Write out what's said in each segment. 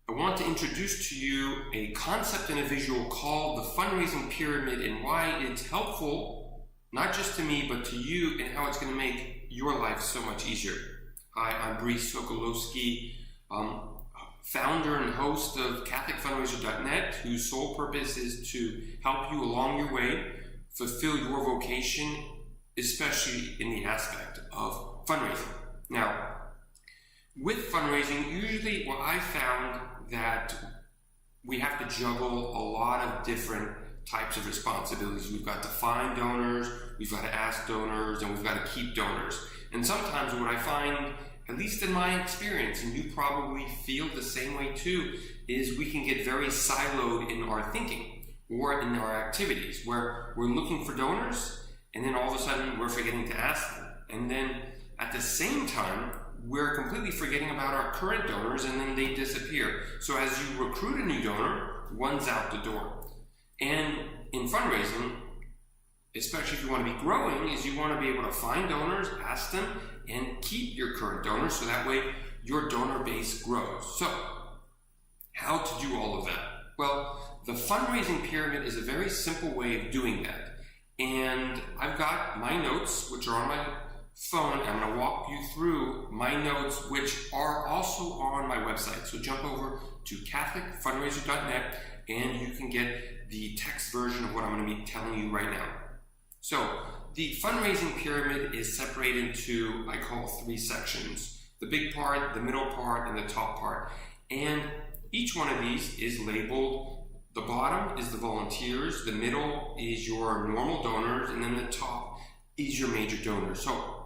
I want to introduce to you a concept and a visual called the fundraising pyramid and why it's helpful, not just to me, but to you, and how it's going to make your life so much easier. Hi, I'm Brice Sokolowski, founder and host of CatholicFundraiser.net, whose sole purpose is to help you along your way fulfill your vocation, especially in the aspect of fundraising. Now, with fundraising, usually what I found that we have to juggle a lot of different types of responsibilities. We've got to find donors, we've got to ask donors, and we've got to keep donors. And sometimes what I find, at least in my experience, and you probably feel the same way too, is we can get very siloed in our thinking or in our activities, where we're looking for donors, and then all of a sudden we're forgetting to ask them. And then at the same time, we're completely forgetting about our current donors, and then they disappear. So as you recruit a new donor, one's out the door. And in fundraising, especially if you want to be growing, is you want to be able to find donors, ask them, and keep your current donors, so that way your donor base grows. So how to do all of that? Well, the fundraising pyramid is a very simple way of doing that. And I've got my notes, which are on my phone. I'm going to walk you through my notes, which are also on my website. So jump over to CatholicFundraiser.net and you can get the text version of what I'm going to be telling you right now. So the fundraising pyramid is separated into, I call, 3 sections: the big part, the middle part, and the top part. And each one of these is labeled. The bottom is the volunteers, the middle is your normal donors, and then the top is your major donors. So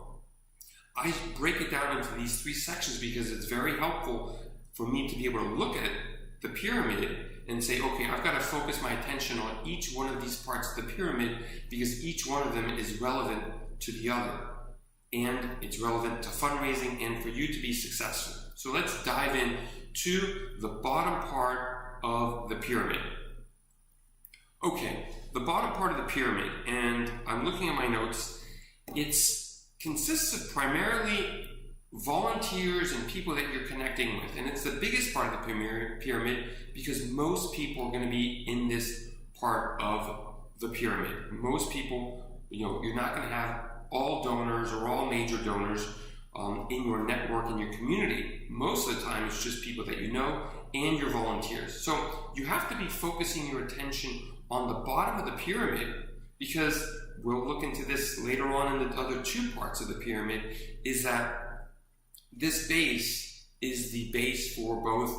I break it down into these 3 sections because it's very helpful for me to be able to look at the pyramid and say, okay, I've got to focus my attention on each one of these parts of the pyramid because each one of them is relevant to the other. And it's relevant to fundraising and for you to be successful. So let's dive in to the bottom part of the pyramid. Okay, the bottom part of the pyramid, and I'm looking at my notes, consists of primarily volunteers and people that you're connecting with. And it's the biggest part of the pyramid because most people are going to be in this part of the pyramid. Most people, you're not going to have all donors or all major donors in your network, in your community. Most of the time, it's just people that you know and your volunteers. So you have to be focusing your attention on the bottom of the pyramid, because we'll look into this later on in the other 2 parts of the pyramid, is that this base is the base for both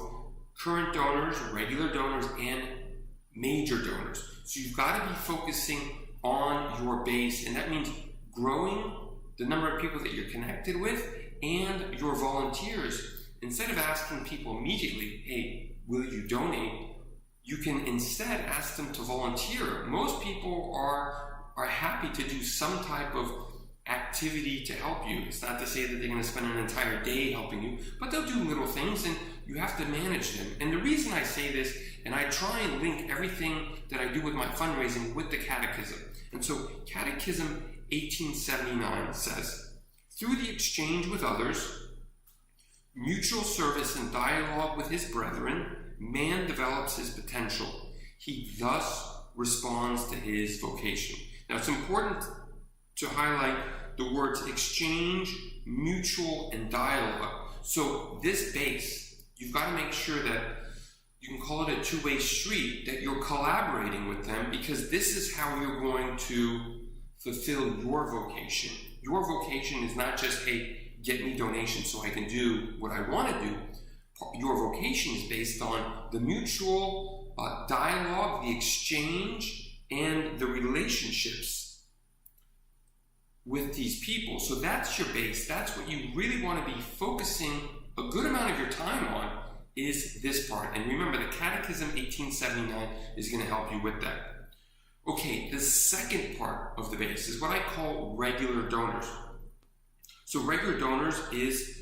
current donors, regular donors, and major donors. So you've got to be focusing on your base, and that means growing the number of people that you're connected with and your volunteers. Instead of asking people immediately, hey, will you donate? You can instead ask them to volunteer. Most people are happy to do some type of activity to help you. It's not to say that they're going to spend an entire day helping you, but they'll do little things and you have to manage them. And the reason I say this, and I try and link everything that I do with my fundraising with the Catechism. And so Catechism 1879 says, through the exchange with others, mutual service and dialogue with his brethren, man develops his potential. He thus responds to his vocation. Now, it's important to highlight the words exchange, mutual, and dialogue. So this base, you've got to make sure that you can call it a 2-way street, that you're collaborating with them, because this is how you're going to fulfill your vocation. Your vocation is not just, hey, get me donations so I can do what I want to do. Your vocation is based on the mutual dialogue, the exchange, and the relationships with these people. So that's your base. That's what you really want to be focusing a good amount of your time on, is this part. And remember, the Catechism 1879 is going to help you with that. Okay, the second part of the base is what I call regular donors. So regular donors is,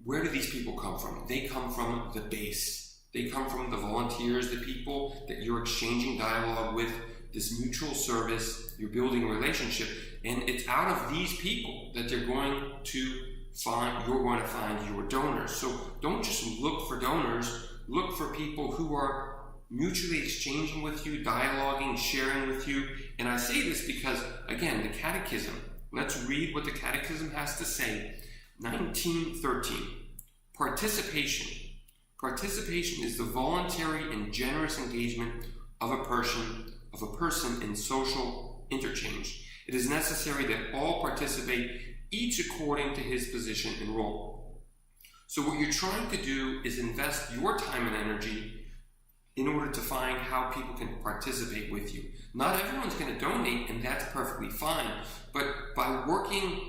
where do these people come from? They come from the base. They come from the volunteers, the people that you're exchanging dialogue with, this mutual service, you're building a relationship, and it's out of these people that you're going to find your donors. So don't just look for donors, look for people who are mutually exchanging with you, dialoguing, sharing with you. And I say this because, again, the Catechism, let's read what the Catechism has to say. 1913, participation. Participation is the voluntary and generous engagement of a person in social interchange. It is necessary that all participate, each according to his position and role. So what you're trying to do is invest your time and energy in order to find how people can participate with you. Not everyone's going to donate, and that's perfectly fine. But by working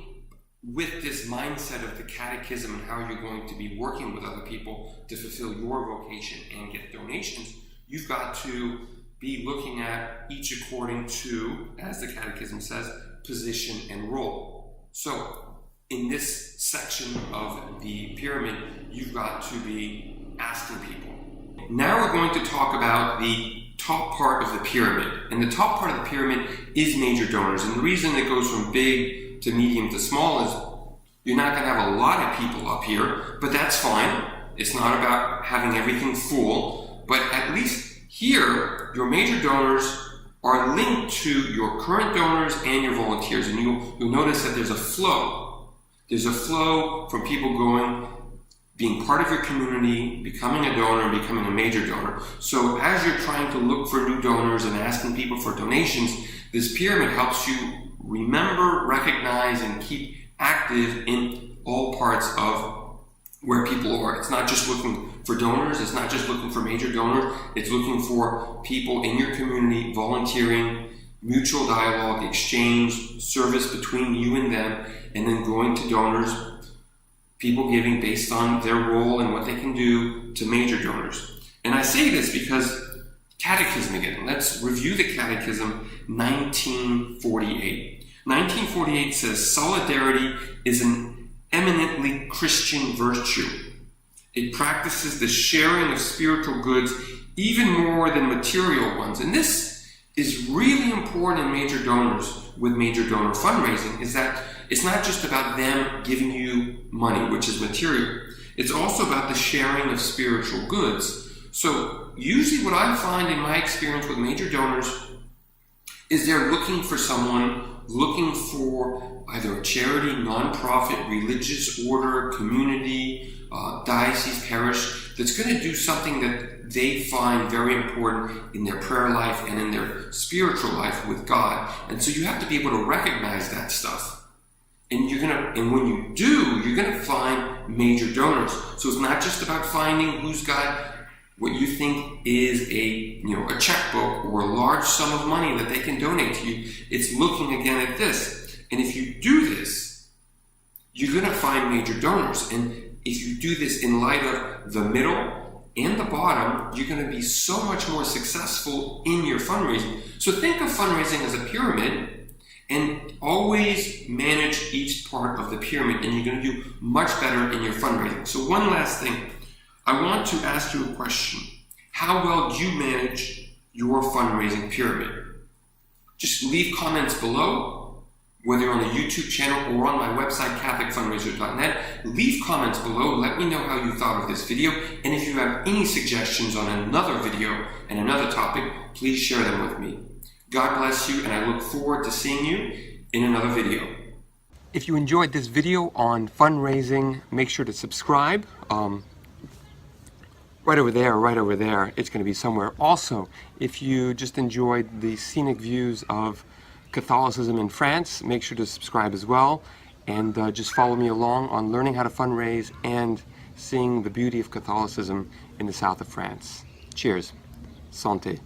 with this mindset of the Catechism and how you're going to be working with other people to fulfill your vocation and get donations, you've got to be looking at each according to, as the Catechism says, position and role. So in this section of the pyramid, you've got to be asking people. Now we're going to talk about the top part of the pyramid. And the top part of the pyramid is major donors. And the reason it goes from big to medium to small is you're not going to have a lot of people up here, but that's fine. It's not about having everything full, but at least here, your major donors are linked to your current donors and your volunteers. And you'll notice that there's a flow. There's a flow from people being part of your community, becoming a donor, and becoming a major donor. So as you're trying to look for new donors and asking people for donations, this pyramid helps you remember, recognize, and keep active in all parts of where people are. It's not just looking for donors, it's not just looking for major donors, it's looking for people in your community, volunteering, mutual dialogue, exchange, service between you and them, and then going to donors, people giving based on their role and what they can do, to major donors. And I say this because Catechism again. Let's review the Catechism, 1948. 1948 says, solidarity is an eminently Christian virtue. It practices the sharing of spiritual goods even more than material ones. And this is really important in major donors with major donor fundraising, is that it's not just about them giving you money, which is material. It's also about the sharing of spiritual goods. So usually what I find in my experience with major donors is they're looking for someone, looking for either a charity, nonprofit, religious order, community, diocese, parish, that's going to do something that they find very important in their prayer life and in their spiritual life with God. And so you have to be able to recognize that stuff. And when you do, you're going to find major donors. So it's not just about finding who's got what you think is a checkbook or a large sum of money that they can donate to you. It's looking again at this. And if you do this, you're going to find major donors. And if you do this in light of the middle and the bottom, you're going to be so much more successful in your fundraising. So think of fundraising as a pyramid, and always manage each part of the pyramid, and you're going to do much better in your fundraising. So one last thing, I want to ask you a question. How well do you manage your fundraising pyramid? Just leave comments below, whether on the YouTube channel or on my website, catholicfundraiser.net. Leave comments below, let me know how you thought of this video, and if you have any suggestions on another video and another topic, please share them with me. God bless you, and I look forward to seeing you in another video. If you enjoyed this video on fundraising, make sure to subscribe. Right over there, it's going to be somewhere. Also, if you just enjoyed the scenic views of Catholicism in France, make sure to subscribe as well. And just follow me along on learning how to fundraise and seeing the beauty of Catholicism in the south of France. Cheers. Santé.